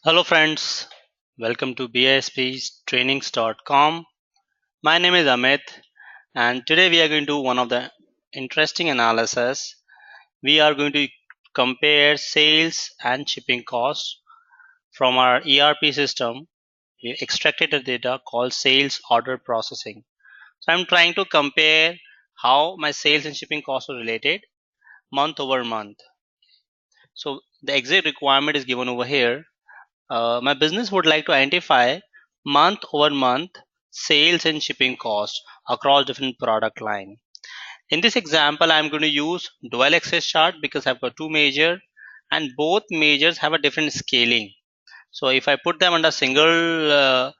Hello friends, welcome to bisptrainings.com. My name is Amit and today we are going to do one of the interesting analysis. We are going to compare sales and shipping costs from our ERP system. We extracted the data called sales order processing. So I'm trying to compare how my sales and shipping costs are related month over month. So the exact requirement is given over here. My business would like to identify month over month sales and shipping costs across different product line. In this example, I'm going to use dual axis chart because I've got two major and both majors have a different scaling. So if I put them under single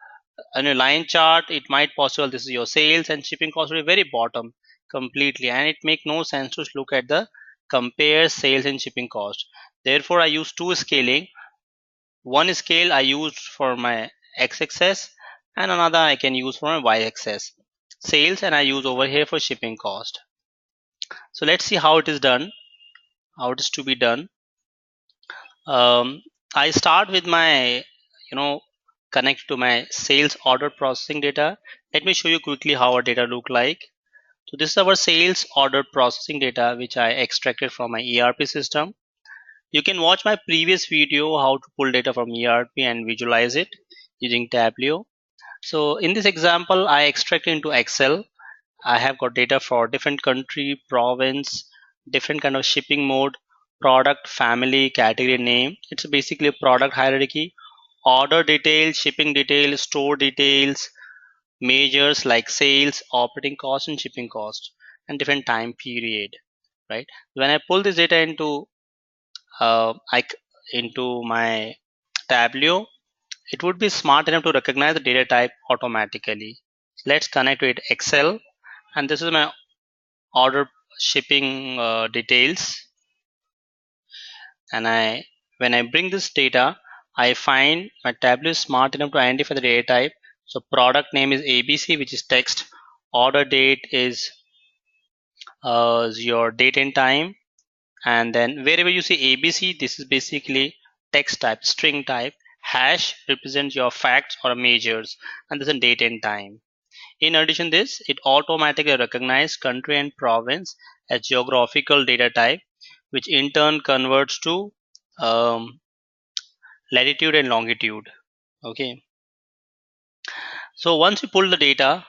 on a line chart, it might possible this is your sales and shipping cost will be very bottom completely, and it make no sense to look at the compare sales and shipping cost. Therefore, I use two scaling. One scale I used for my x-axis and another I can use for my y-axis sales, and I use over here for shipping cost. So let's see how it is done, how it is to be done. I start with my connect to my sales order processing data. Let me show you quickly how our data look like. So this is our sales order processing data which I extracted from my ERP system. You can watch my previous video how to pull data from ERP and visualize it using Tableau. So in this example, I extract into Excel. I have got data for different country, province, different kind of shipping mode, product, family, category name. It's basically a product hierarchy, order details, shipping details, store details, measures like sales, operating cost, and shipping cost, and different time period. Right. When I pull this data into into my Tableau, it would be smart enough to recognize the data type automatically. Let's connect to it Excel, and this is my order shipping details. And when I bring this data, I find my Tableau is smart enough to identify the data type. So product name is ABC, which is text. Order date is your date and time, and then wherever you see ABC, this is basically text type, string type. Hash represents your facts or measures, and this is date and time. In addition to this, it automatically recognizes country and province as geographical data type, which in turn converts to um, latitude and longitude. Okay, so once we pull the data,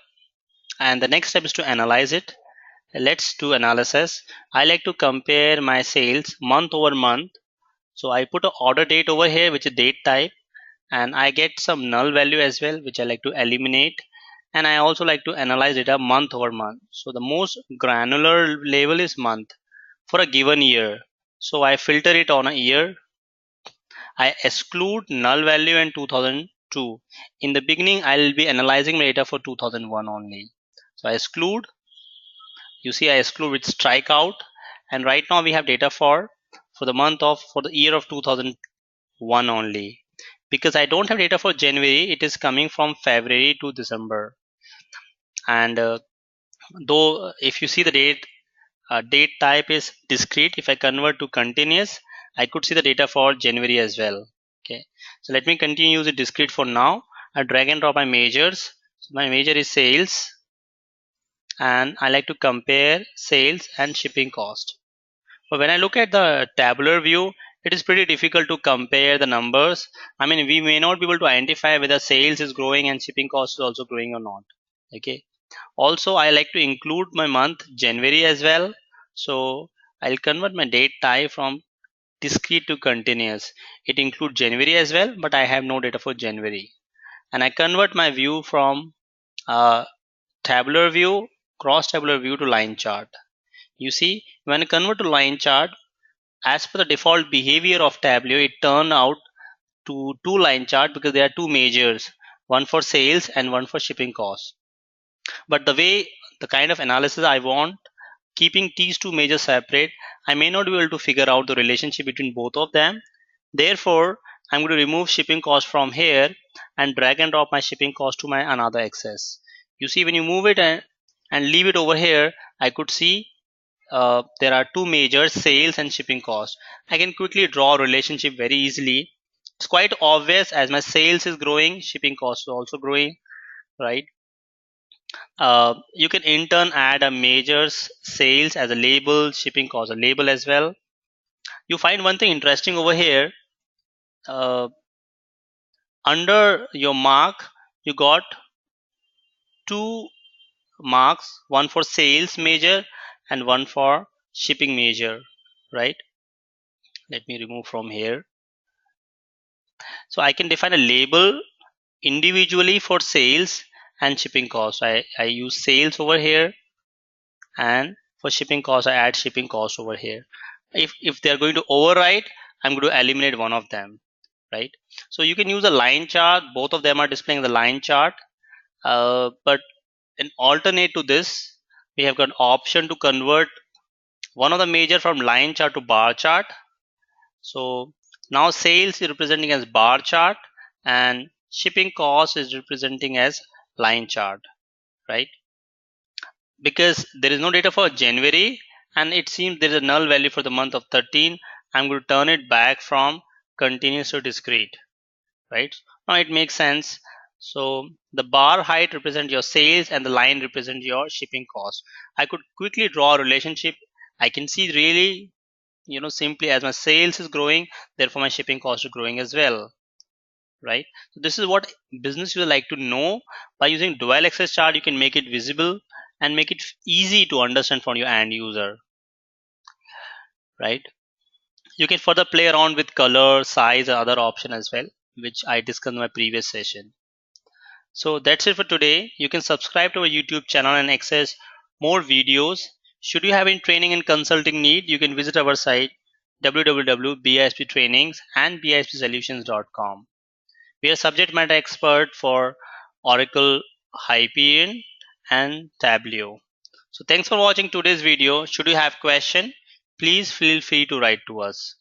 and the next step is to analyze it. Let's do analysis. I like to compare my sales month over month. So I put a order date over here, which is date type, and I get some null value as well, which I like to eliminate. And I also like to analyze data month over month. So the most granular level is month for a given year. So I filter it on a year. I exclude null value in 2002. In the beginning, I'll be analyzing data for 2001 only. So I exclude. You see, I exclude with strikeout. And right now we have data for the year of 2001 only. Because I don't have data for January, it is coming from February to December. And though if you see the date type is discrete, if I convert to continuous, I could see the data for January as well. Okay, so let me continue use it discrete for now. I drag and drop my measures. So my measure is sales, and I like to compare sales and shipping cost. But when I look at the tabular view, it is pretty difficult to compare the numbers. I mean, we may not be able to identify whether sales is growing and shipping cost is also growing or not. Okay. Also, I like to include my month January as well. So I'll convert my date type from discrete to continuous. It includes January as well, but I have no data for January. And I convert my view from uh, tabular view, cross tabular view to line chart. You see, when I convert to line chart, as per the default behavior of Tableau, it turned out to two line chart because there are two measures, one for sales and one for shipping costs. But the kind of analysis I want, keeping these two measures separate, I may not be able to figure out the relationship between both of them. Therefore, I'm going to remove shipping cost from here and drag and drop my shipping cost to my another axis. You see, when you move it and leave it over here, I could see there are two measures, sales and shipping cost. I can quickly draw a relationship very easily. It's quite obvious as my sales is growing, shipping cost is also growing, right? You can in turn add a measures sales as a label, shipping cost a label as well. You find one thing interesting over here. Uh, Under your mark, you got two marks, one for sales measure and one for shipping measure, right? Let me remove from here. So I can define a label individually for sales and shipping cost. I use sales over here, and for shipping cost I add shipping cost over here. If they're going to overwrite, I'm going to eliminate one of them, right? So you can use a line chart. Both of them are displaying the line chart, but an alternate to this, we have got option to convert one of the major from line chart to bar chart. So now sales is representing as bar chart and shipping cost is representing as line chart, right? Because there is no data for January and it seems there is a null value for the month of 13, I'm going to turn it back from continuous to discrete, right? Now it makes sense. So the bar height represents your sales and the line represents your shipping cost. I could quickly draw a relationship. I can see really, simply as my sales is growing, therefore my shipping cost is growing as well, right? So this is what business users like to know. By using dual axis chart, you can make it visible and make it easy to understand for your end user, right? You can further play around with color, size, and other option as well, which I discussed in my previous session. So that's it for today. You can subscribe to our YouTube channel and access more videos. Should you have any training and consulting need, you can visit our site www.bisptrainings and bispsolutions.com. We are subject matter expert for Oracle, Hyperion, and Tableau. So thanks for watching today's video. Should you have question, please feel free to write to us.